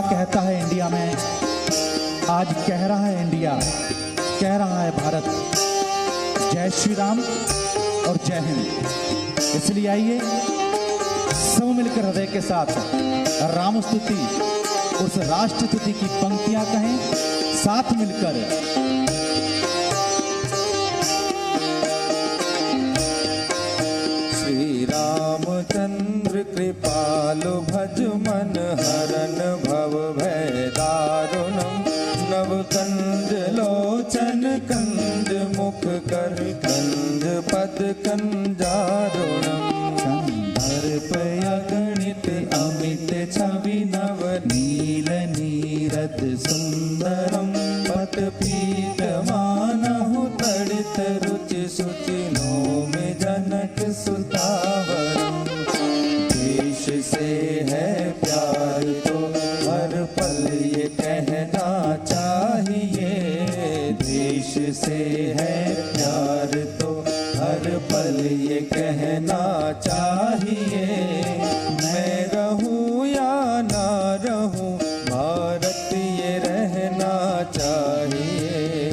कहता है इंडिया में, आज कह रहा है इंडिया, कह रहा है भारत, जय श्री राम और जय हिंद। इसलिए आइए सब मिलकर हृदय के साथ राम स्तुति, उस राष्ट्र स्तुति की पंक्तियां कहें साथ मिलकर। श्री रामचंद्र कृपालु भज मन हरन भव भय दारुणम, नव कंज लोचन कंज मुख कर कंज पद कंजारुणम, गणित अमित छवि नव नील नीरद सुंदरम, पट पीत मानहु तड़ित रुचि सुचि नोमि जनक सुतावरम। देश से है प्यार तो हर पल ये कहना चाहिए, देश से है प्यार तो हर पल ये कहना चाहिए। मैं रहूं या ना रहूं भारत ये रहना चाहिए,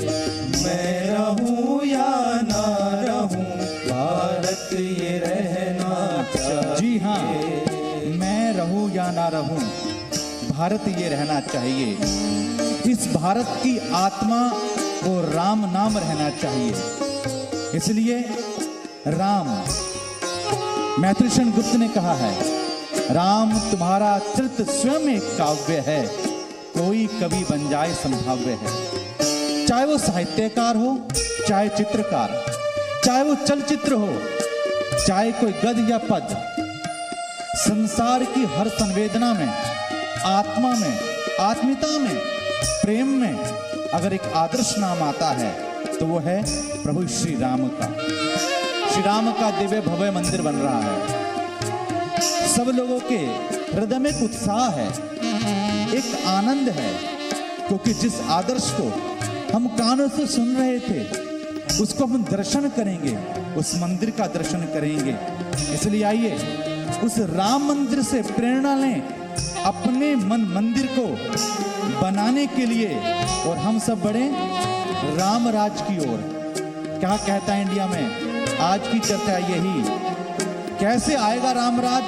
मैं रहूं या ना रहूं भारत ये रहना चाहिए। जी हाँ, मैं रहूं या ना रहूं भारत ये रहना चाहिए। इस भारत की आत्मा को राम नाम रहना चाहिए। इसलिए राम, मैत्रीशरण गुप्त ने कहा है, राम तुम्हारा चरित्र स्वयं एक काव्य है, कोई कवि बन जाए संभाव्य है। चाहे वो साहित्यकार हो, चाहे चित्रकार, चाहे वो चलचित्र हो, चाहे कोई गद्य या पद, संसार की हर संवेदना में, आत्मा में, आत्मीयता में, प्रेम में अगर एक आदर्श नाम आता है तो वो है प्रभु श्री राम का। श्री राम का दिव्य भव्य मंदिर बन रहा है। सब लोगों के हृदय में एक उत्साह है, एक आनंद है, क्योंकि जिस आदर्श को हम कानों से सुन रहे थे उसको हम दर्शन करेंगे, उस मंदिर का दर्शन करेंगे। इसलिए आइए उस राम मंदिर से प्रेरणा लें अपने मन मंदिर को बनाने के लिए, और हम सब बढ़े राम राज की ओर। क्या कहता है इंडिया में, आज की चर्चा यही, कैसे आएगा राम राज,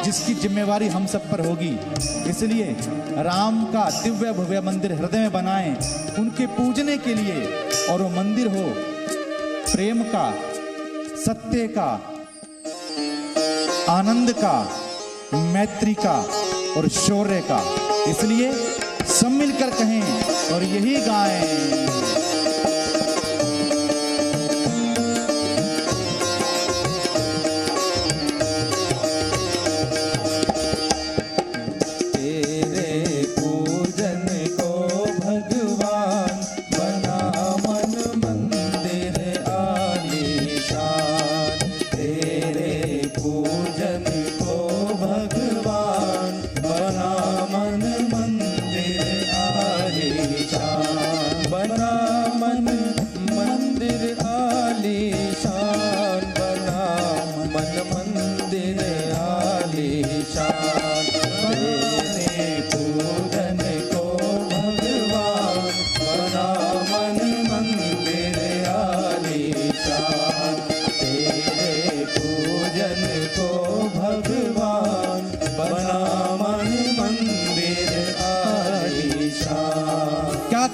जिसकी जिम्मेवारी हम सब पर होगी। इसलिए राम का दिव्य भव्य मंदिर हृदय में बनाएं उनके पूजने के लिए, और वो मंदिर हो प्रेम का, सत्य का, आनंद का, मैत्री का और शौर्य का। इसलिए सब मिलकर कहें और यही गाएं।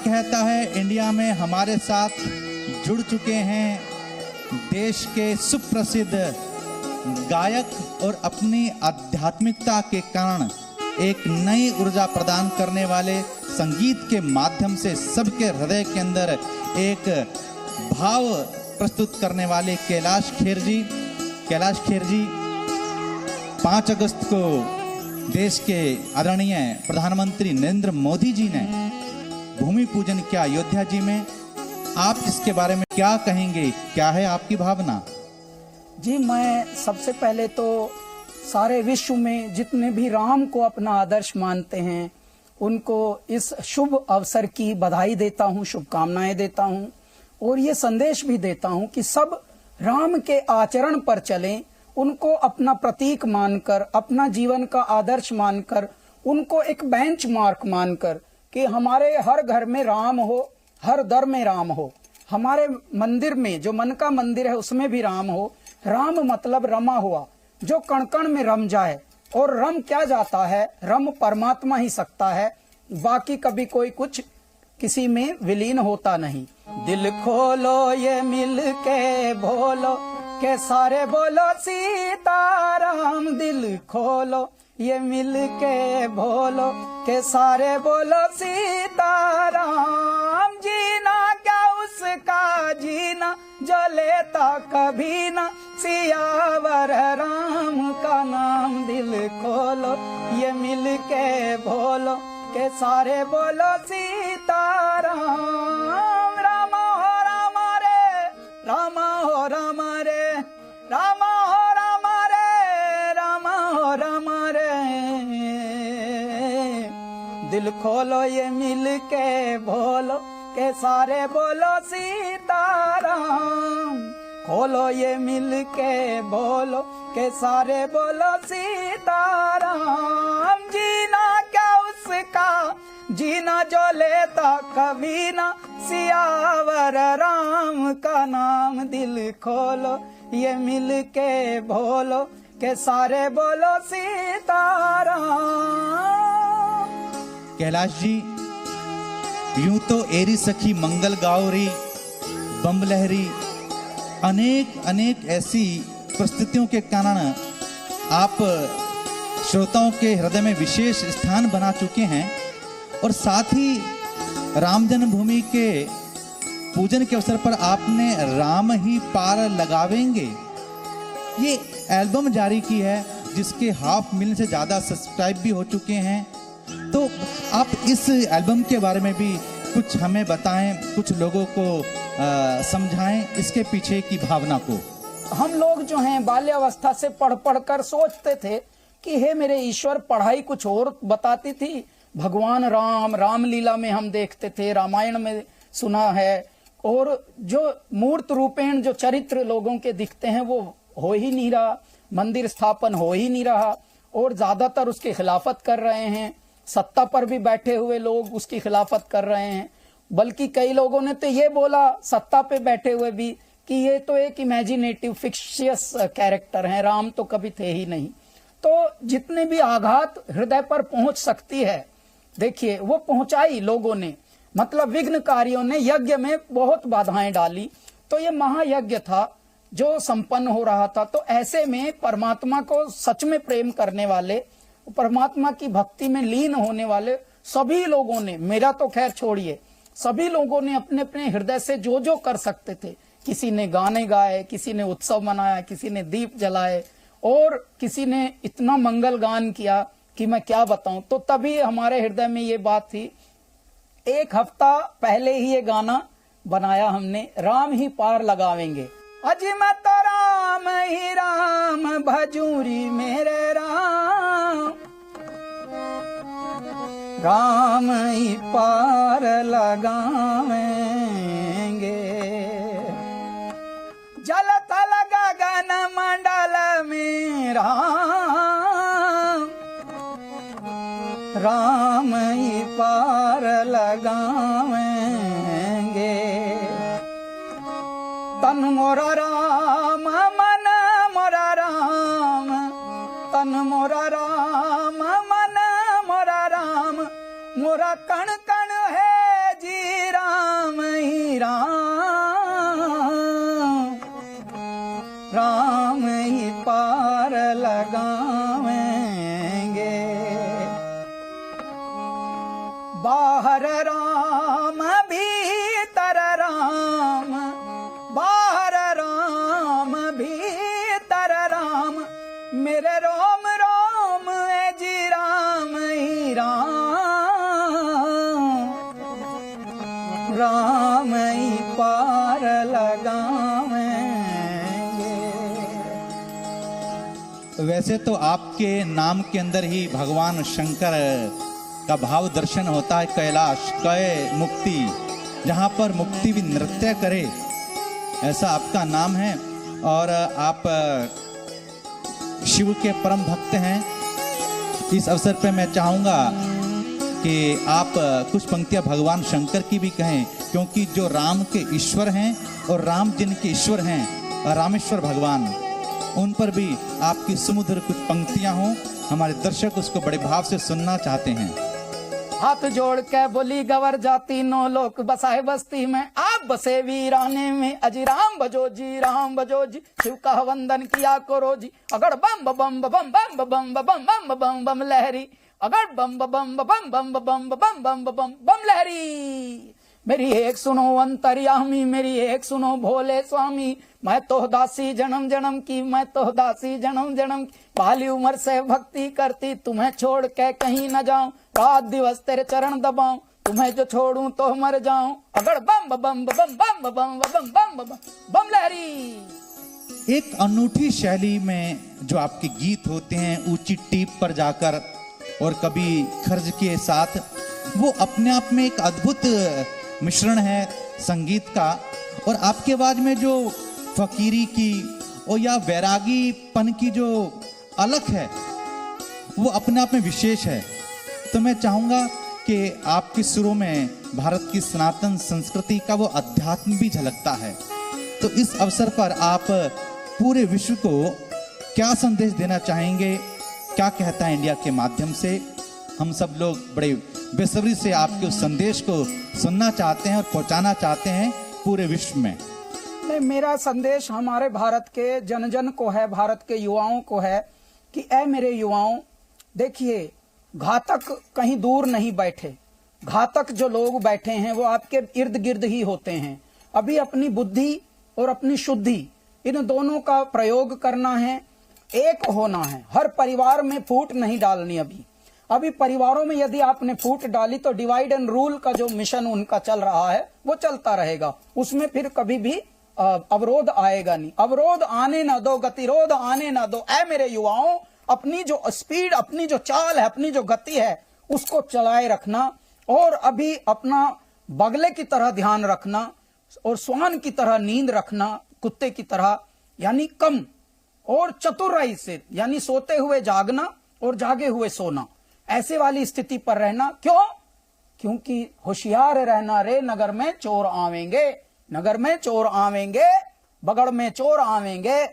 कहता है इंडिया में हमारे साथ जुड़ चुके हैं देश के सुप्रसिद्ध गायक और अपनी आध्यात्मिकता के कारण एक नई ऊर्जा प्रदान करने वाले, संगीत के माध्यम से सबके हृदय के अंदर एक भाव प्रस्तुत करने वाले कैलाश खेर जी। कैलाश खेर जी 5 अगस्त को देश के आदरणीय प्रधानमंत्री नरेंद्र मोदी जी ने भूमि पूजन किया अयोध्या जी में। आप इसके बारे में क्या कहेंगे, क्या है आपकी भावना? जी, मैं सबसे पहले तो सारे विश्व में जितने भी राम को अपना आदर्श मानते हैं उनको इस शुभ अवसर की बधाई देता हूं, शुभकामनाएं देता हूं, और ये संदेश भी देता हूं कि सब राम के आचरण पर चलें, उनको अपना प्रतीक मानकर, अपना जीवन का आदर्श मानकर उनको एक बेंच मार्क मानकर कि हमारे हर घर में राम हो, हर दर में राम हो, हमारे मंदिर में जो मन का मंदिर है उसमें भी राम हो। राम मतलब रमा हुआ, जो कण कण में रम जाए। और रम क्या जाता है? रम परमात्मा ही सकता है, बाकी कभी कोई कुछ किसी में विलीन होता नहीं। दिल खोलो ये मिल के बोलो के सारे बोलो सीताराम। दिल खोलो ये मिल के बोलो के सारे बोलो सीताराम। जीना क्या उसका जीना जो लेता कभी ना, सियावर राम का नाम। दिल खोलो ये मिल के बोलो के सारे बोलो सीताराम। राम हो राम रे, राम हो राम रे, राम हो राम रे, राम हो राम रे। दिल खोलो ये मिल के बोलो के सारे बोलो सीताराम। खोलो ये मिल के बोलो के सारे बोलो सीताराम। जीना क्या उसका जीना जो लेता कभी ना, सियावर राम का नाम। दिल खोलो ये मिल के बोलो के सारे बोलो सीताराम। कैलाश जी, यूं तो एरी सखी मंगल गावरी, बम लहरी, अनेक अनेक ऐसी परिस्थितियों के कारण आप श्रोताओं के हृदय में विशेष स्थान बना चुके हैं। और साथ ही राम जन्मभूमि के पूजन के अवसर पर आपने राम ही पार लगावेंगे ये एल्बम जारी की है, जिसके 500,000 मिलियन से ज़्यादा सब्सक्राइब भी हो चुके हैं। तो आप इस एल्बम के बारे में भी कुछ हमें बताएं, कुछ लोगों को समझाएं इसके पीछे की भावना को। हम लोग जो हैं बाल्यावस्था से पढ़ पढ़ कर सोचते थे कि हे मेरे ईश्वर, पढ़ाई कुछ और बताती थी। भगवान राम रामलीला में हम देखते थे, रामायण में सुना है, और जो मूर्त रूपेण जो चरित्र लोगों के दिखते हैं वो हो ही नहीं रहा, मंदिर स्थापन हो ही नहीं रहा, और ज्यादातर उसकी खिलाफत कर रहे हैं। सत्ता पर भी बैठे हुए लोग उसकी खिलाफत कर रहे हैं। बल्कि कई लोगों ने तो ये बोला सत्ता पे बैठे हुए भी कि ये तो एक इमेजिनेटिव फिक्शियस कैरेक्टर हैं, राम तो कभी थे ही नहीं। तो जितने भी आघात हृदय पर पहुंच सकती है, देखिए वो पहुंचाई लोगों ने, मतलब विघ्नकारियों ने यज्ञ में बहुत बाधाएं डाली। तो ये महायज्ञ था जो संपन्न हो रहा था। तो ऐसे में परमात्मा को सच में प्रेम करने वाले, परमात्मा की भक्ति में लीन होने वाले सभी लोगों ने, मेरा तो खैर छोड़िए, सभी लोगों ने अपने अपने हृदय से जो जो कर सकते थे, किसी ने गाने गाए, किसी ने उत्सव मनाया, किसी ने दीप जलाए, और किसी ने इतना मंगल गान किया कि मैं क्या बताऊं। तो तभी हमारे हृदय में ये बात थी। 1 हफ्ता पहले ही ये गाना बनाया हमने, राम ही पार लगावेंगे। अजी मैं तो राम ही राम भजूरी मेरे राम, राम ही पार लगावेंगे। जल थल गगन मंडल में राम, राम ही पार लगावेंगे। तन मोरा राम मन मोरा राम, तन मोरा राम मन मोरा राम, मोरा कण कण है जी राम ही राम, राम ही पार लगावेंगे। बाहर राम भीतर राम, बाहर राम भीतर राम, मेरे रोम रोम है जी राम ही राम, राम ही पार लगावेंगे। वैसे तो आपके नाम के अंदर ही भगवान शंकर का भाव दर्शन होता है। कैलाश कै मुक्ति, जहाँ पर मुक्ति भी नृत्य करे, ऐसा आपका नाम है। और आप शिव के परम भक्त हैं। इस अवसर पे मैं चाहूँगा कि आप कुछ पंक्तियाँ भगवान शंकर की भी कहें, क्योंकि जो राम के ईश्वर हैं और राम जिनके ईश्वर हैं, रामेश्वर भगवान, उन पर भी आपकी सुमधुर कुछ पंक्तियाँ हों। हमारे दर्शक उसको बड़े भाव से सुनना चाहते हैं। हाथ जोड़ के बोली गवर जाती नो लोक बसाए बस्ती में, आप बसे वीराने में, अजी राम बजो जी, राम बजो जी, शिव का वंदन किया करो जी। अगर बम बम बम बम बम बम बम बम बम बम लहरी, अगर बम बम बम बम बम बम बम बम बम लहरी। मेरी एक सुनो अंतर्यामी, मेरी एक सुनो भोले स्वामी, मैं तो दासी जन्म जन्म की, मैं तो दासी जन्म जन्म की, बाली उम्र से भक्ति करती, तुम्हें छोड़ के कहीं न जाऊं, रात दिवस तेरे चरण दबाऊं, तुम्हें जो छोड़ूं तो मर जाऊं। अगर बम बम बम बम बम बम बम बम लहरी। एक अनूठी शैली में जो आपके गीत होते हैं, ऊंची टीप पर जाकर और कभी खर्ज के साथ, वो अपने आप में एक अद्भुत मिश्रण है संगीत का। और आपकी आवाज में जो फकीरी की और या वैरागीपन की जो अलख है, वो अपने आप में विशेष है। तो मैं चाहूंगा कि आपके सुरों में भारत की सनातन संस्कृति का वो अध्यात्म भी झलकता है। तो इस अवसर पर आप पूरे विश्व को क्या संदेश देना चाहेंगे, क्या कहता है इंडिया के माध्यम से? हम सब लोग बड़े बेसब्री से आपके उस संदेश को सुनना चाहते हैं और पहुंचाना चाहते हैं पूरे विश्व में। नहीं, मेरा संदेश हमारे भारत के जन जन को है, भारत के युवाओं को है कि ऐ मेरे युवाओं, देखिए घातक कहीं दूर नहीं बैठे, घातक जो लोग बैठे हैं वो आपके इर्द गिर्द ही होते हैं। अभी अपनी बुद्धि और अपनी शुद्धि, इन दोनों का प्रयोग करना है, एक होना है। हर परिवार में फूट नहीं डालनी। अभी परिवारों में यदि आपने फूट डाली तो डिवाइड एंड रूल का जो मिशन उनका चल रहा है वो चलता रहेगा, उसमें फिर कभी भी अवरोध आएगा नहीं। अवरोध आने ना दो, गतिरोध आने ना दो। ऐ मेरे युवाओं, अपनी जो स्पीड, अपनी जो चाल है, अपनी जो गति है, उसको चलाए रखना और अभी अपना बगले की तरह ध्यान रखना और श्वान की तरह नींद रखना, कुत्ते की तरह, यानी कम, और चतुराई से, यानी सोते हुए जागना और जागे हुए सोना, ऐसे वाली स्थिति पर रहना। क्यों? क्योंकि होशियार रहना रे, नगर में चोर आवेंगे, नगर में चोर आवेंगे, बगड़ में चोर आवेंगे,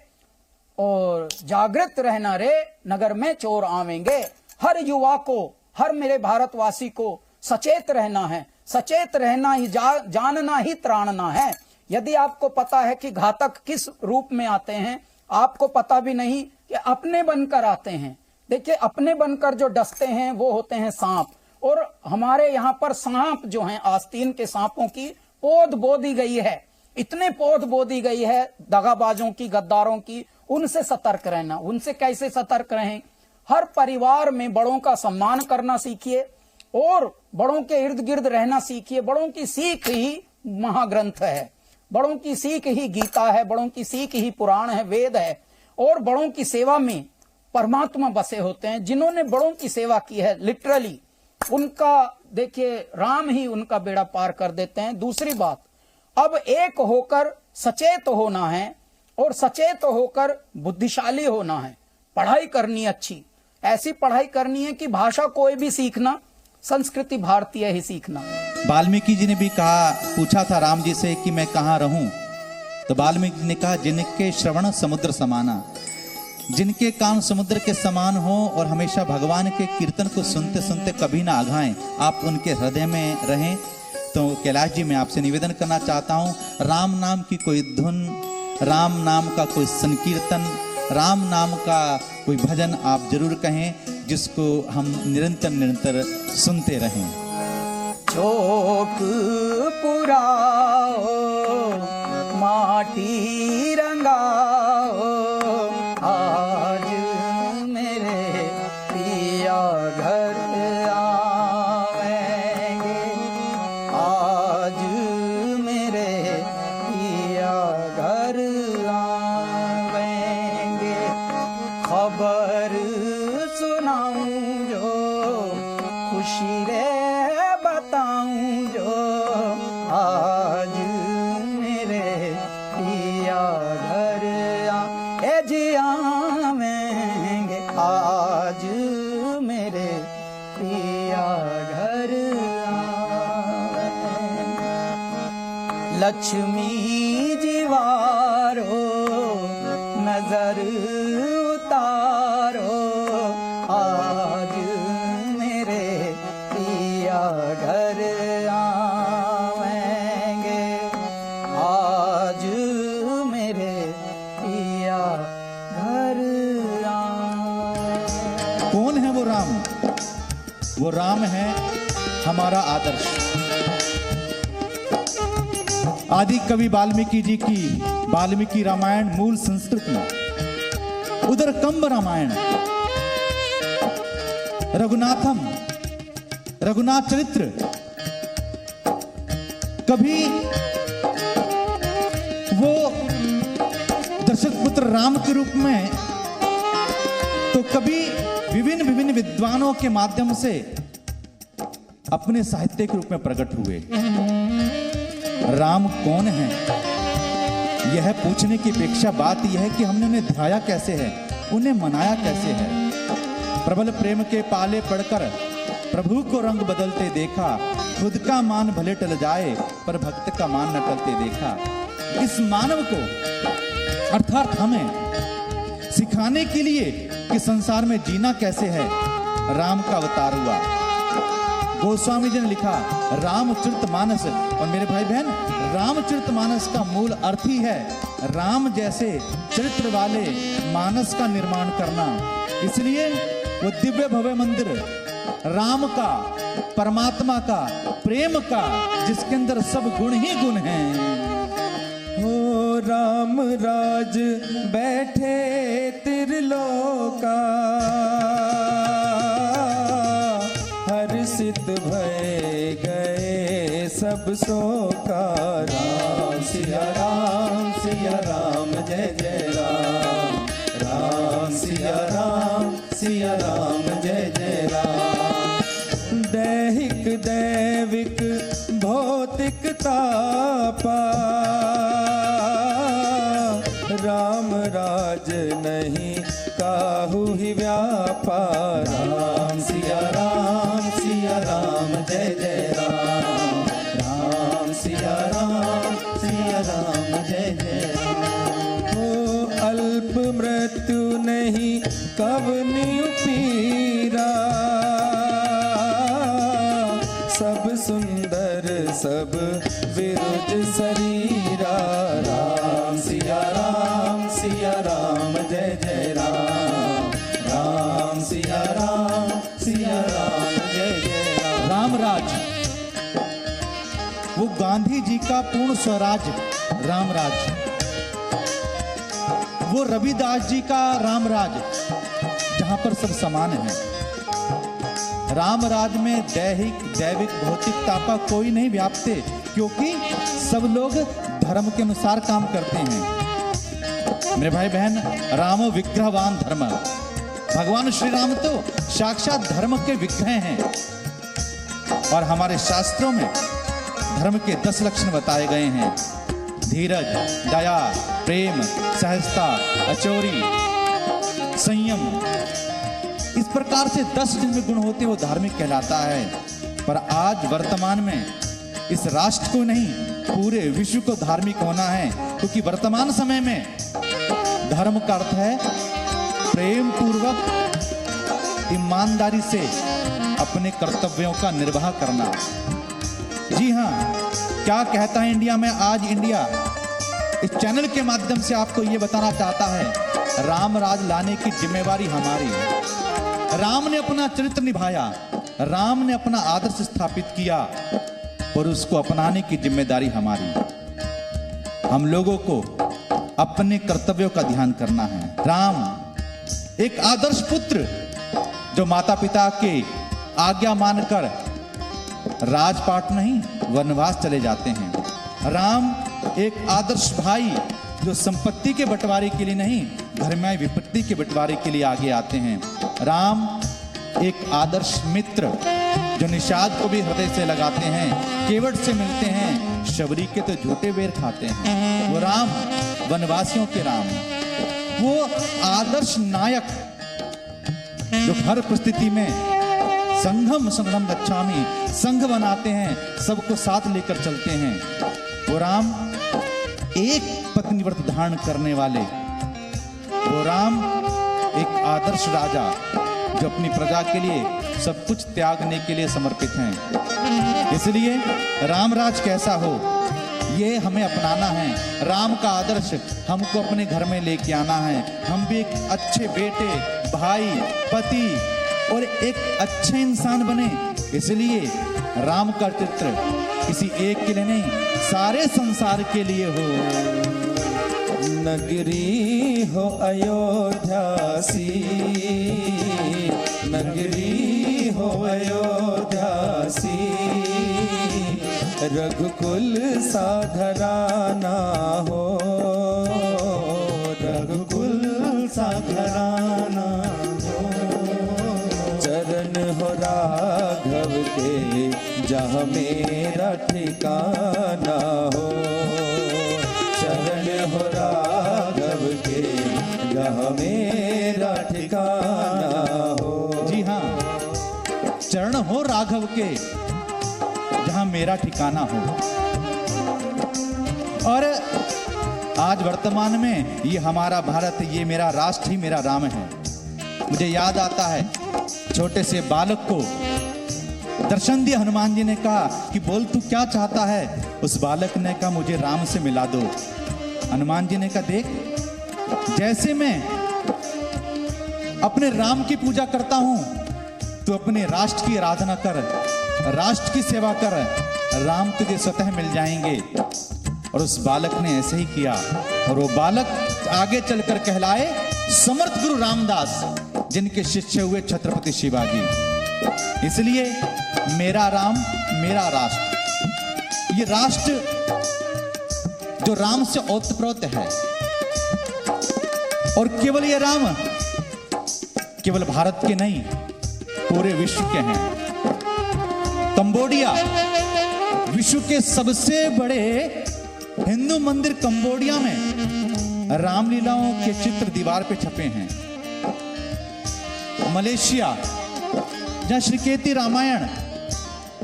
और जागृत रहना रे, नगर में चोर आवेंगे। हर युवा को, हर मेरे भारतवासी को सचेत रहना है। सचेत रहना ही, जानना ही त्राणना है। यदि आपको पता है कि घातक किस रूप में आते हैं, आपको पता भी नहीं कि अपने बनकर आते हैं। देखिए, अपने बनकर जो डसते हैं वो होते हैं सांप, और हमारे यहाँ पर सांप जो हैं, आस्तीन के सांपों की पोद बोदी गई है, इतने पोद बोदी गई है दगाबाजों की, गद्दारों की। उनसे सतर्क रहना। उनसे कैसे सतर्क रहें? हर परिवार में बड़ों का सम्मान करना सीखिए और बड़ों के इर्द गिर्द रहना सीखिए। बड़ों की सीख ही महाग्रंथ है, बड़ों की सीख ही गीता है, बड़ों की सीख ही पुराण है, वेद है। और बड़ों की सेवा में परमात्मा बसे होते हैं। जिन्होंने बड़ों की सेवा की है, लिटरली उनका, देखिए, राम ही उनका बेड़ा पार कर देते हैं। दूसरी बात, अब एक होकर सचेत होना है और सचेत होकर बुद्धिशाली होना है। पढ़ाई करनी अच्छी, ऐसी पढ़ाई करनी है कि भाषा कोई भी सीखना, संस्कृति भारतीय ही सीखना। वाल्मीकि जी ने भी कहा, पूछा था राम जी से कि मैं कहाँ रहूं, तो वाल्मीकि ने कहा, जिनके श्रवण समुद्र समाना, जिनके कान समुद्र के समान हो और हमेशा भगवान के कीर्तन को सुनते सुनते कभी ना आघाएं, आप उनके हृदय में रहें। तो कैलाश जी, मैं आपसे निवेदन करना चाहता हूँ, राम नाम की कोई धुन, राम नाम का कोई संकीर्तन, राम नाम का कोई भजन आप जरूर कहें, जिसको हम निरंतर निरंतर सुनते रहें। चौक पुराओ, माटी रंगाओ, आज मेरे पिया घर आवेंगे, आज मेरे पिया घर आवेंगे। खबर सुनाऊं जो खुशी रे बताऊं जो, आज मेरे पिया घर आवेंगे, आज मेरे लक्ष्मी जीवारो नजर उतारो, आज मेरे पिया घर आवेंगे, आज मेरे पिया घर आवेंगे। कौन है वो राम? वो राम है हमारा आदर्श। आदि कवि वाल्मीकि जी की वाल्मीकि रामायण मूल संस्कृत में, उधर कंब रामायण, रघुनाथम, रघुनाथ चरित्र, कभी वो दशरथ पुत्र राम के रूप में, तो कभी विभिन्न विभिन्न विद्वानों के माध्यम से अपने साहित्य के रूप में प्रकट हुए। राम कौन है, यह पूछने की अपेक्षा बात यह है कि हमने उन्हें ध्याया कैसे है, उन्हें मनाया कैसे है। प्रबल प्रेम के पाले पड़कर प्रभु को रंग बदलते देखा, खुद का मान भले टल जाए पर भक्त का मान न टलते देखा। इस मानव को अर्थात हमें सिखाने के लिए कि संसार में जीना कैसे है, राम का अवतार हुआ। गोस्वामी जी ने लिखा रामचरितमानस, और मेरे भाई बहन रामचरितमानस का मूल अर्थ ही है राम जैसे चरित्र वाले मानस का निर्माण करना। इसलिए वो दिव्य भव्य मंदिर राम का, परमात्मा का, प्रेम का, जिसके अंदर सब गुण ही गुण हैं। हो राम राज बैठे त्रिलोका, हर्षित भय गए सब शोका। राम सिया राम जय जय राम, राम सिया राम जय जय राम। दैहिक दैविक भौतिक तापा, राम राज नहीं काहू ही व्यापा। राम सिया राम जय जय राम, राम सिया राम जय जय राम। हो अल्प मृत्यु नहीं कवनी पीरा, सब सुंदर सब विरुद्ध शरीरा। राम सिया राम जय जय राम, राम सिया राम जय जय राम। रामराज, वो गांधी जी का पूर्ण स्वराज रामराज, वो रविदास जी का रामराज जहां पर सब समान है। रामराज में दैहिक दैविक भौतिकता का कोई नहीं व्यापते, क्योंकि सब लोग धर्म के अनुसार काम करते हैं। मेरे भाई बहन, राम विग्रहवान धर्म, भगवान श्री राम तो साक्षात धर्म के विग्रह हैं। और हमारे शास्त्रों में धर्म के 10 लक्षण बताए गए हैं। धीरज, दया, प्रेम, सहजता, अचोरी, संयम, इस प्रकार से 10 जिनमें गुण होते वो धार्मिक कहलाता है। पर आज वर्तमान में इस राष्ट्र को नहीं, पूरे विश्व को धार्मिक होना है, क्योंकि वर्तमान समय में धर्म का अर्थ है प्रेम पूर्वक ईमानदारी से अपने कर्तव्यों का निर्वाह करना। जी हाँ, क्या कहता है इंडिया में आज? इंडिया इस चैनल के माध्यम से आपको ये बताना चाहता है, राम राज लाने की जिम्मेवारी हमारी। राम ने अपना चरित्र निभाया, राम ने अपना आदर्श स्थापित किया, और उसको अपनाने की जिम्मेदारी हमारी। हम लोगों को अपने कर्तव्यों का ध्यान करना है। राम एक आदर्श पुत्र जो माता पिता के आज्ञा मानकर राजपाट नहीं वनवास चले जाते हैं। राम एक आदर्श भाई जो संपत्ति के बंटवारे के लिए नहीं, घर में विपत्ति के बंटवारे के लिए आगे आते हैं। राम एक आदर्श मित्र जो निषाद को भी हृदय से लगाते हैं, केवट से मिलते हैं, शबरी के तो झूठे बेर खाते हैं। वो राम वनवासियों के राम, वो आदर्श नायक जो हर परिस्थिति में संघम संघम गच्छामि, संघ बनाते हैं, सबको साथ लेकर चलते हैं। वो राम एक पत्नी व्रत धारण करने वाले वो राम एक आदर्श राजा जो अपनी प्रजा के लिए सब कुछ त्यागने के लिए समर्पित हैं। इसलिए राम राज कैसा हो ये हमें अपनाना है। राम का आदर्श हमको अपने घर में लेके आना है। हम भी एक अच्छे बेटे, भाई, पति और एक अच्छे इंसान बने। इसलिए राम का चित्र किसी एक के लिए नहीं, सारे संसार के लिए हो। नगरी हो अयोध्या सी, नगरी हो अयोध्या सी, रघुकुल सा घराना हो, रघुकुल सा घराना हो। चरण हो राघव के जहाँ मेरा ठिकाना हो, चरण हो राघव के जहाँ मेरा ठिकाना हो। जी हाँ, चरण हो राघव के जहां मेरा ठिकाना हो। और आज वर्तमान में ये हमारा भारत, ये मेरा राष्ट्र ही मेरा राम है। मुझे याद आता है छोटे से बालक को दर्शन दिया हनुमान जी ने कहा कि बोल तू क्या चाहता है। उस बालक ने कहा मुझे राम से मिला दो। हनुमान जी ने कहा देख, जैसे मैं अपने राम की पूजा करता हूं तो अपने राष्ट्र की आराधना कर, राष्ट्र की सेवा कर, राम तुझे स्वतः मिल जाएंगे। और उस बालक ने ऐसे ही किया और वो बालक आगे चलकर कहलाए समर्थ गुरु रामदास, जिनके शिष्य हुए छत्रपति शिवाजी। इसलिए मेरा राम मेरा राष्ट्र, ये राष्ट्र जो राम से ओतप्रोत है। और केवल ये राम केवल भारत के नहीं, पूरे विश्व के हैं। कंबोडिया विश्व के सबसे बड़े हिंदू मंदिर कंबोडिया में रामलीलाओं के चित्र दीवार पे छपे हैं। मलेशिया जहां श्रीकेती रामायण,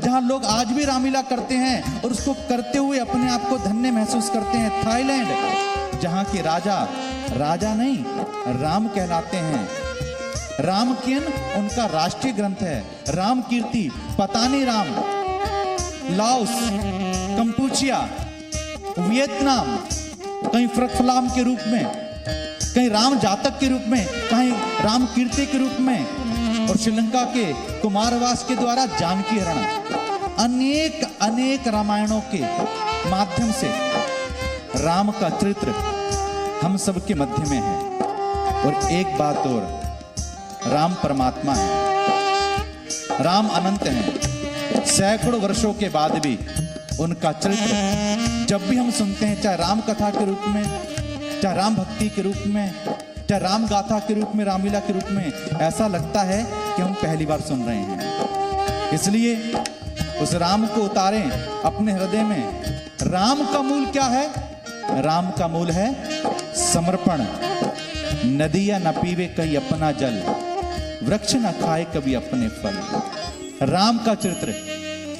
जहां लोग आज भी रामलीला करते हैं और उसको करते हुए अपने आप को धन्य महसूस करते हैं। थाईलैंड जहां के राजा राजा नहीं राम कहलाते हैं। राम किन उनका राष्ट्रीय ग्रंथ है, राम कीर्ति, पतानी राम। लाओस, कंपूचिया, वियतनाम कहीं फ्रकफलाम के रूप में, कहीं राम जातक के रूप में, कहीं राम कीर्ति के रूप में, और श्रीलंका के कुमारवास के द्वारा जानकी हरण। अनेक अनेक रामायणों के माध्यम से राम का चरित्र हम सबके मध्य में है। और एक बात और, राम परमात्मा है, राम अनंत है। सैकड़ों वर्षों के बाद भी उनका चरित्र जब भी हम सुनते हैं, चाहे राम कथा के रूप में, चाहे राम भक्ति के रूप में, चाहे राम गाथा के रूप में, रामलीला के रूप में, ऐसा लगता है कि हम पहली बार सुन रहे हैं। इसलिए उस राम को उतारें अपने हृदय में। राम का मूल क्या है? राम का मूल है समर्पण। नदियां न पीवे कहीं अपना जल, वृक्ष न खाए कभी अपने फल। राम का चरित्र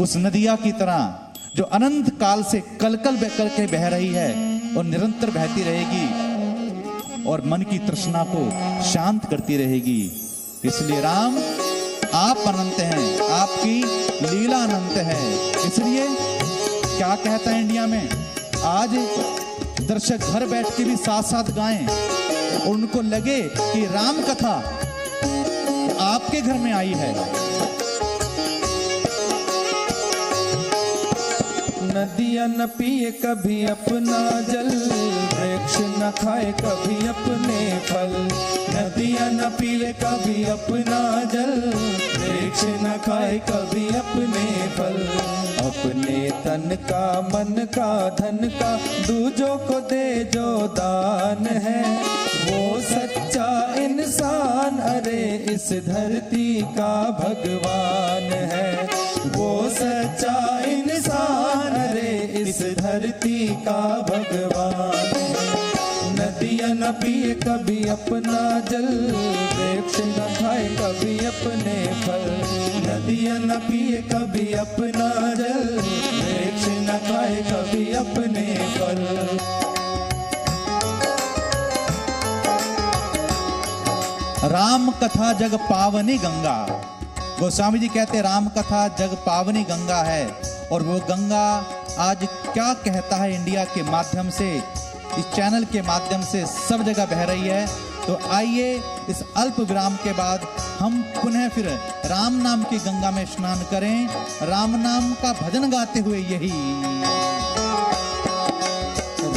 उस नदिया की तरह जो अनंत काल से कलकल करके बह रही है और निरंतर बहती रहेगी और मन की तृष्णा को शांत करती रहेगी। इसलिए राम आप अनंत हैं, आपकी लीला अनंत है। इसलिए क्या कहता है इंडिया में, आज दर्शक घर बैठ के भी साथ साथ गाएं और उनको लगे कि राम कथा आपके घर में आई है। नदियां न पिए कभी अपना जल, वृक्ष न खाए कभी अपने फल। नदियां न पिए कभी अपना जल, वृक्ष न खाए कभी अपने फल। अपने तन का, मन का, धन का दूजों को दे जो दान है, वो सच्चा इंसान अरे इस धरती का भगवान है। वो सच्चा इंसान अरे इस धरती का भगवान है। नदियां न पिए कभी अपना जल, वृक्ष न खाए कभी अपने फल। नदियां न पिए कभी अपना जल, वृक्ष न खाए कभी अपने फल। राम कथा जग पावनी गंगा। गोस्वामी जी कहते राम कथा जग पावनी गंगा है, और वो गंगा आज क्या कहता है इंडिया के माध्यम से, इस चैनल के माध्यम से सब जगह बह रही है। तो आइए इस अल्प विराम के बाद हम पुनः फिर राम नाम की गंगा में स्नान करें, राम नाम का भजन गाते हुए यही।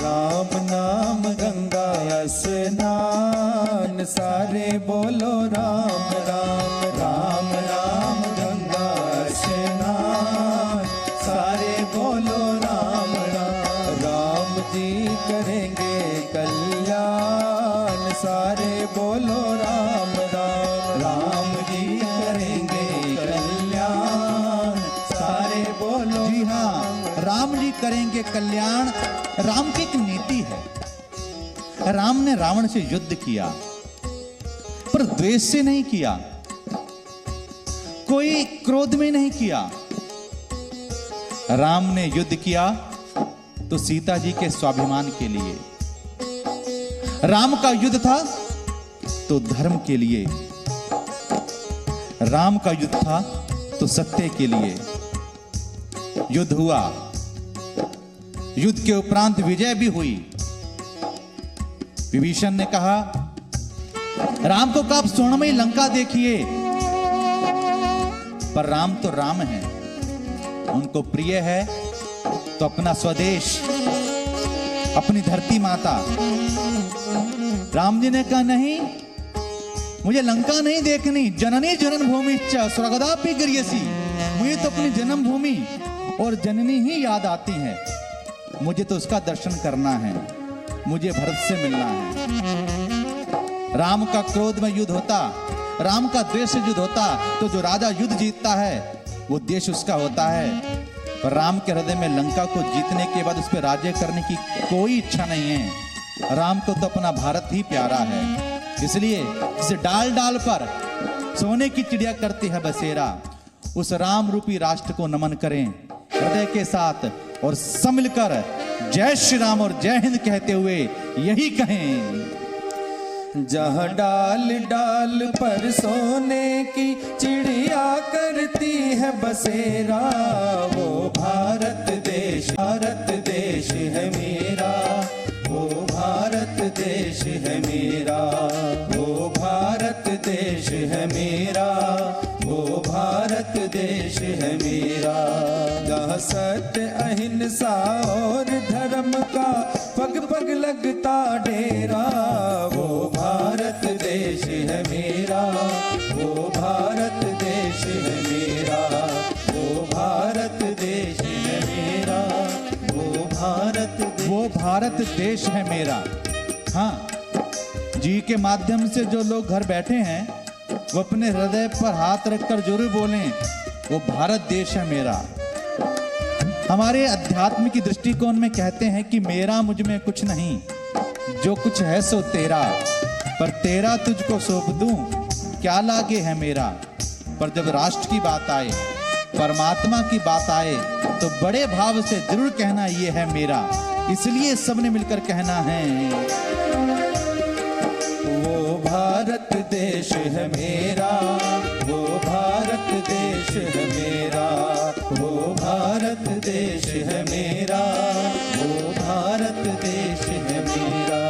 राम नाम गंगा स्नान, सारे बोलो राम राम। राम नाम गंगा स्नान, सारे बोलो राम राम। राम जी करेंगे कल्याण, सारे बोलो राम राम। राम जी करेंगे कल्याण, सारे बोलो। जी हाँ, राम जी करेंगे कल्याण। राम की एक नीति है, राम ने रावण से युद्ध किया पर द्वेष से नहीं किया, कोई क्रोध में नहीं किया। राम ने युद्ध किया तो सीता जी के स्वाभिमान के लिए, राम का युद्ध था तो धर्म के लिए, राम का युद्ध था तो सत्य के लिए। युद्ध हुआ, युद्ध के उपरांत विजय भी हुई। विभीषण ने कहा, राम को कहा स्वर्णमयी लंका देखिए, पर राम तो राम है, उनको प्रिय है तो अपना स्वदेश, अपनी धरती माता। राम जी ने कहा नहीं, मुझे लंका नहीं देखनी, जननी जनन भूमि स्वर्गदापि गरीयसी। मुझे तो अपनी जन्मभूमि और जननी ही याद आती है, मुझे तो उसका दर्शन करना है, मुझे भरत से मिलना है। राम का क्रोध में युद्ध होता, राम का द्वेष से युद्ध होता, तो जो राजा युद्ध जीतता है वो देश उसका होता है। पर राम के हृदय में लंका को जीतने के बाद उस पर राज्य करने की कोई इच्छा नहीं है। राम को तो अपना भारत ही प्यारा है, इसलिए जिसे डाल डाल पर सोने की चिड़िया करती है बसेरा, उस राम रूपी राष्ट्र को नमन करें हृदय के साथ और सब मिलकर जय श्री राम और जय हिंद कहते हुए यही कहें। जहाँ डाल डाल पर सोने की चिड़िया करती है बसेरा, वो भारत देश है मेरा, वो भारत देश है मेरा, वो भारत देश है मेरा, वो भारत देश है मेरा। जहाँ सत्य अहिंसा और धर्म का पग पग लगता डेरा, वो भारत देश है मेरा, वो भारत देश है मेरा, वो भारत देश है मेरा, वो भारत देश है मेरा। हाँ जी, के माध्यम से जो लोग घर बैठे हैं वो अपने हृदय पर हाथ रखकर जरूर बोलें, वो भारत देश है मेरा। हमारे अध्यात्म की दृष्टिकोण में कहते हैं कि मेरा मुझ में कुछ नहीं, जो कुछ है सो तेरा, पर तेरा तुझको सौंप दूं, क्या लागे है मेरा। पर जब राष्ट्र की बात आए, परमात्मा की बात आए, तो बड़े भाव से जरूर कहना ये है मेरा। इसलिए सबने मिलकर कहना है, वो भारत देश है मेरा, वो भारत देश है मेरा, वो भारत देश है मेरा, वो भारत देश है मेरा।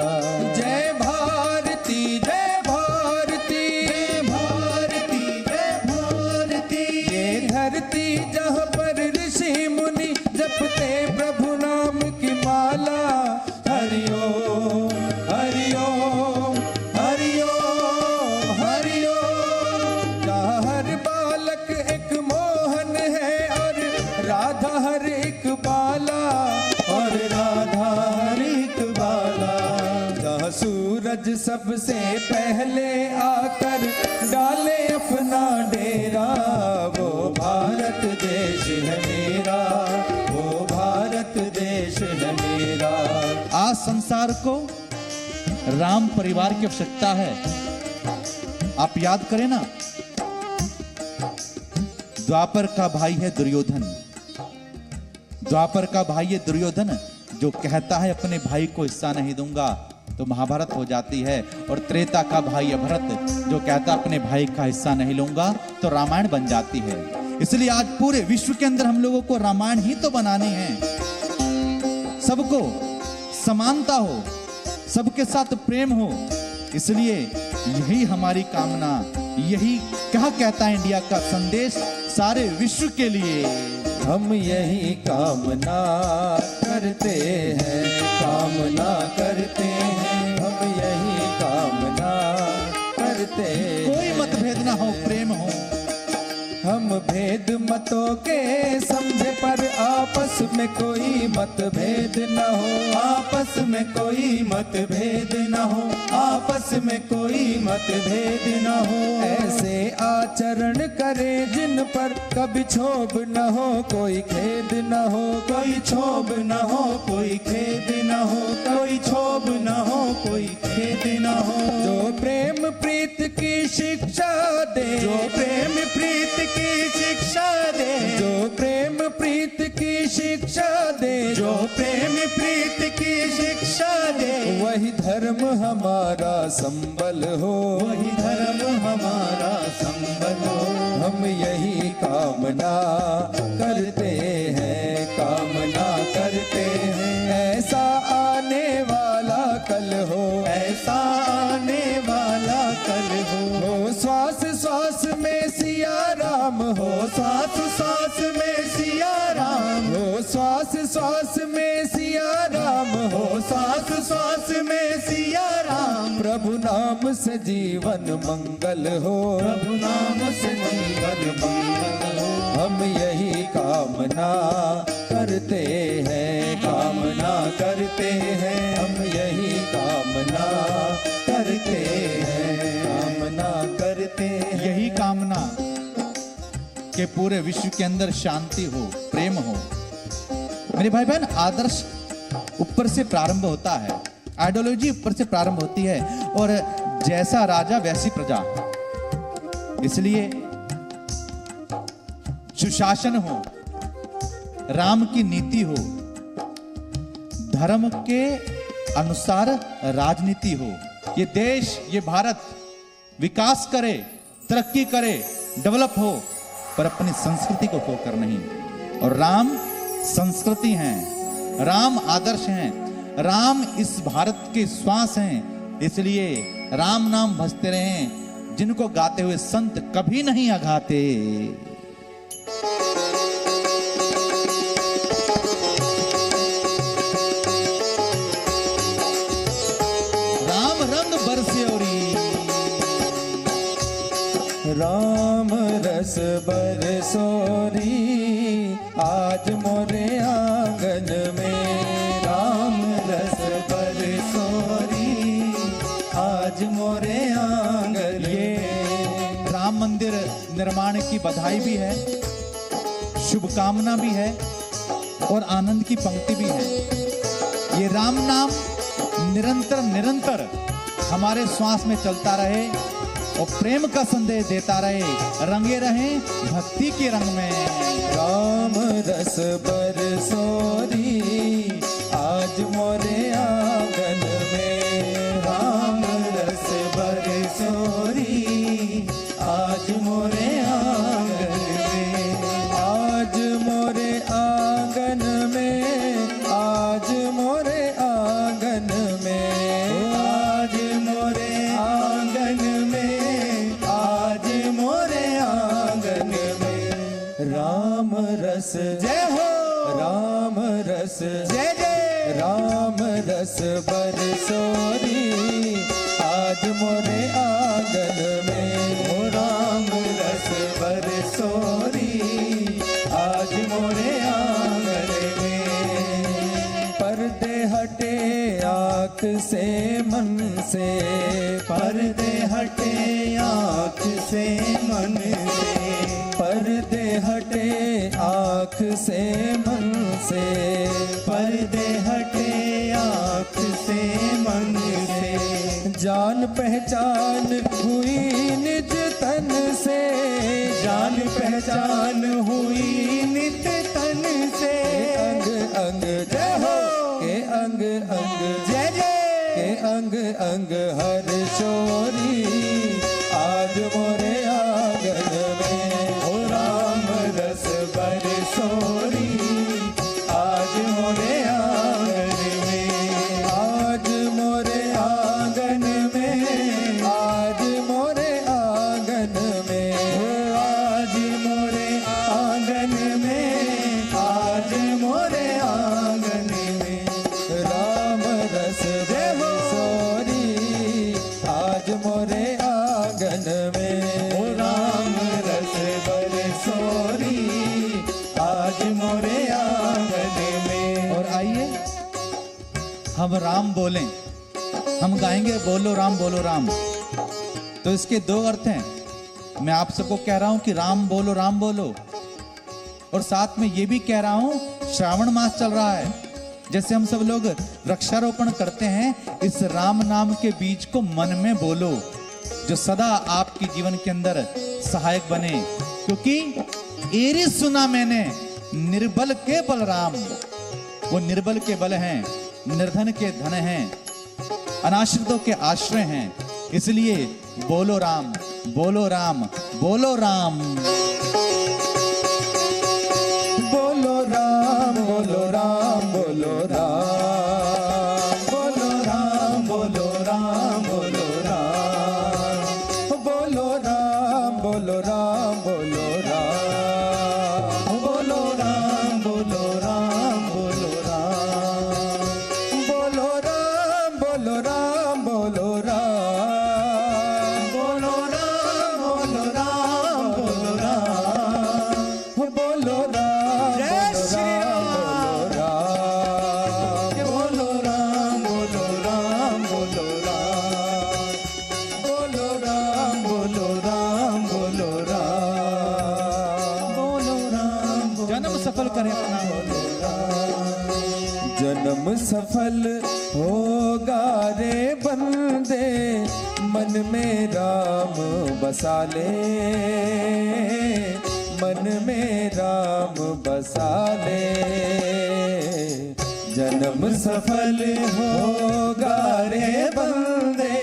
जय भारती जय भारती जय भारती जय भारती। ये धरती जहाँ पर ऋषि मुनि जपते प्रभु नाम की माला, हरिओम हरिओम हरिओम हरिओम। जहाँ हर बालक एक मोहन है और राधा हर एक बाला, और राधा हर एक बाला। जहाँ सूरज सबसे पहले आकर डाले अपना डेरा, वो भारत देश है मेरा, वो भारत देश है मेरा। आज संसार को राम परिवार की आवश्यकता है। आप याद करें ना, द्वापर का भाई है दुर्योधन, द्वापर का भाई है दुर्योधन, जो कहता है अपने भाई को हिस्सा नहीं दूंगा। तो महाभारत हो जाती है। और त्रेता का भाई भरत जो कहता अपने भाई का हिस्सा नहीं लूंगा, तो रामायण बन जाती है। इसलिए आज पूरे विश्व के अंदर हम लोगों को रामायण ही तो बनानी है। सबको समानता हो, सबके साथ प्रेम हो, इसलिए यही हमारी कामना, यही क्या कहता है इंडिया का संदेश सारे विश्व के लिए। हम यही कामना करते हैं, कामना करते हैं, हम यही कामना करते हैं। कोई मतभेद ना हो, प्रेम हो। हम भेद मतों के समझे पर आपस में कोई मतभेद न हो, आपस में कोई मतभेद न हो, आपस में कोई मतभेद न हो। ऐसे आचरण करे जिन पर कभी क्षोभ न हो, कोई खेद न हो, कोई क्षोभ न हो, कोई खेद न हो, कोई क्षोभ न हो, कोई खेद न हो। जो प्रेम प्रीत की शिक्षा दे, जो प्रेम प्रीत की शिक्षा दे, जो प्रेम प्रीत की शिक्षा दे, जो प्रेम प्रीत की शिक्षा दे, वही धर्म हमारा संबल हो, वही धर्म हमारा संबल हो। हम यही कामना करते हैं, कामना करते हैं। ऐसा आने वाला कल हो, ऐसा आने वाला कल हो। श्वास श्वास में सिया राम हो, श्वास श्वास में सिया राम हो, श्वास श्वास में सिया राम हो, श्वास श्वास में सिया राम। प्रभु नाम से जीवन मंगल हो, प्रभु नाम से जीवन मंगल हो। हम यही कामना करते हैं, कामना करते हैं, हम यही कामना करते हैं, कामना करते हैं। यही कामना कि पूरे विश्व के अंदर शांति हो, प्रेम हो। मेरे भाई बहन, आदर्श ऊपर से प्रारंभ होता है, आइडियोलॉजी ऊपर से प्रारंभ होती है, और जैसा राजा वैसी प्रजा। इसलिए सुशासन हो, राम की नीति हो, धर्म के अनुसार राजनीति हो। ये देश, ये भारत विकास करे, तरक्की करे, डेवलप हो, पर अपनी संस्कृति को खोकर नहीं। और राम संस्कृति हैं, राम आदर्श हैं, राम इस भारत के श्वास हैं। इसलिए राम नाम भजते रहें, जिनको गाते हुए संत कभी नहीं अघाते। राम रंग बरस्योरी, राम रस बरसोरी, आज मोरे आंगन में। राम रस बरसोरी, आज मोरे आंगन में। राम मंदिर निर्माण की बधाई भी है, शुभकामना भी है, और आनंद की पंक्ति भी है। ये राम नाम निरंतर निरंतर हमारे श्वास में चलता रहे और प्रेम का संदेश देता रहे, रंगे रहें भक्ति के रंग में। राम रस बरसोरी, आज मोरे आंगन में। राम रस बरसोरी, आज मोरे आंगन में। आज मोरे आंगन में, आज मोरे आंगन में। आज मोरे आंगन में, आज मोरे आंगन में। राम रस जय हो, राम रस जय जय। राम रस बरसोरी, आज मोरे आंगन में। ओ राम रस बरसोरी, आज मोरे आंगन में। पर्दे हटे आँख से मन से, पर्दे हटे आँख से मन से। पर्दे हटे आँख से मन से, पर्दे हटे आँख से मन से। जान पहचान हुई निज तन से, जान पहचान हुई निज तन से। अंग अंग जय हो, के अंग अंग जय जय, के अंग संग हर चोरी आज मोरे आंगन में। ओ राम रस बरसोरी आज मोरे आंगन में। आज मोरे आंगन में, आज मोरे आंगन में। ओ आज मोरे आंगन में, आज मोरे आंगन में। राम रस बरसोरी आज मोरे आंगन में। ओ राम रस बरसोरी आज मोरे आंगन में। और आइए हम राम बोलें, हम गाएंगे बोलो राम तो इसके दो अर्थ हैं। मैं आप सबको कह रहा हूं कि राम बोलो और साथ में ये भी कह रहा हूं श्रावण मास चल रहा है, जैसे हम सब लोग वृक्षारोपण करते हैं, इस राम नाम के बीज को मन में बोलो जो सदा आपकी जीवन के अंदर सहायक बने। क्योंकि एरी सुना मैंने निर्बल के बलराम, वो निर्बल के बल हैं, निर्धन के धन हैं, अनाश्रितों के आश्रय हैं। इसलिए बोलो राम बोलो राम बोलो राम। बोलो राम बोलो राम बोलो राम बोलो राम बोलो राम बोलो राम बोलो राम बोलो राम बोलो राम बोलो राम बोलो राम बोलो राम बोलो राम बोलो राम बोलो राम बोलो राम बोलो राम बोलो राम बोलो राम जय श्री बोलो राम बोलो राम बोलो राम बोलो राम बोलो राम बोलो राम बोलो राम जन्म सफल करें अपना। जन्म सफल होगा रे बंदे मन में राम बसा ले। मन में राम बसा ले। जन्म सफल होगा रे बंदे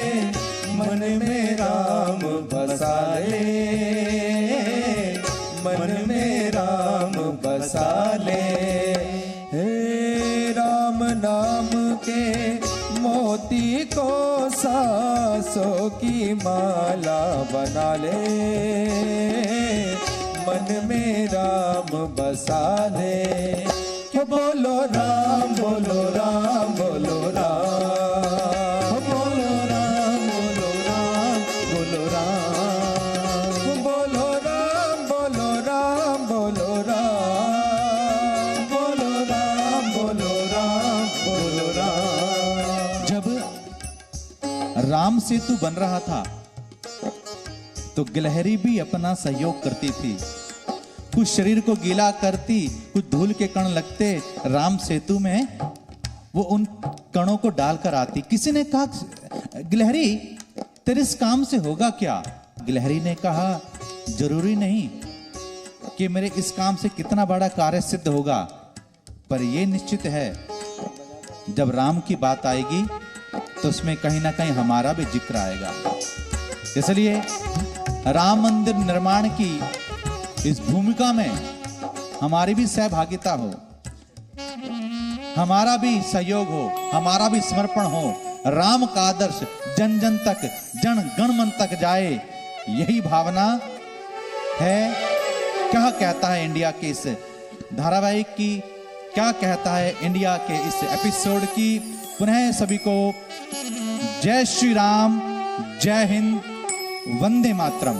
मन में राम बसा ले। मन में राम बसा ले। हे राम नाम के मोती को सांसों की माला बना ले। मन में राम बसा ले। बोलो राम बोलो राम बोलो राम बोलो राम बोलो राम बोलो राम बोलो राम बोलो राम बोलो राम बोलो राम बोलो राम बोलो राम। जब राम सेतु बन रहा था तो गिलहरी भी अपना सहयोग करती थी। कुछ शरीर को गीला करती, कुछ धूल के कण लगते राम सेतु में, वो उन कणों को डालकर आती। किसी ने कहा गिलहरी तेरे इस काम से होगा क्या? गिलहरी ने कहा जरूरी नहीं कि मेरे इस काम से कितना बड़ा कार्य सिद्ध होगा, पर यह निश्चित है जब राम की बात आएगी तो उसमें कहीं ना कहीं हमारा भी जिक्र आएगा। इसलिए राम मंदिर निर्माण की इस भूमिका में हमारी भी सहभागिता हो, हमारा भी सहयोग हो, हमारा भी समर्पण हो। राम का आदर्श जन जन तक, जन गण मन तक जाए, यही भावना है। क्या कहता है इंडिया के इस धारावाहिक की, क्या कहता है इंडिया के इस एपिसोड की। पुनः सभी को जय श्री राम, जय हिंद, वंदे मातरम।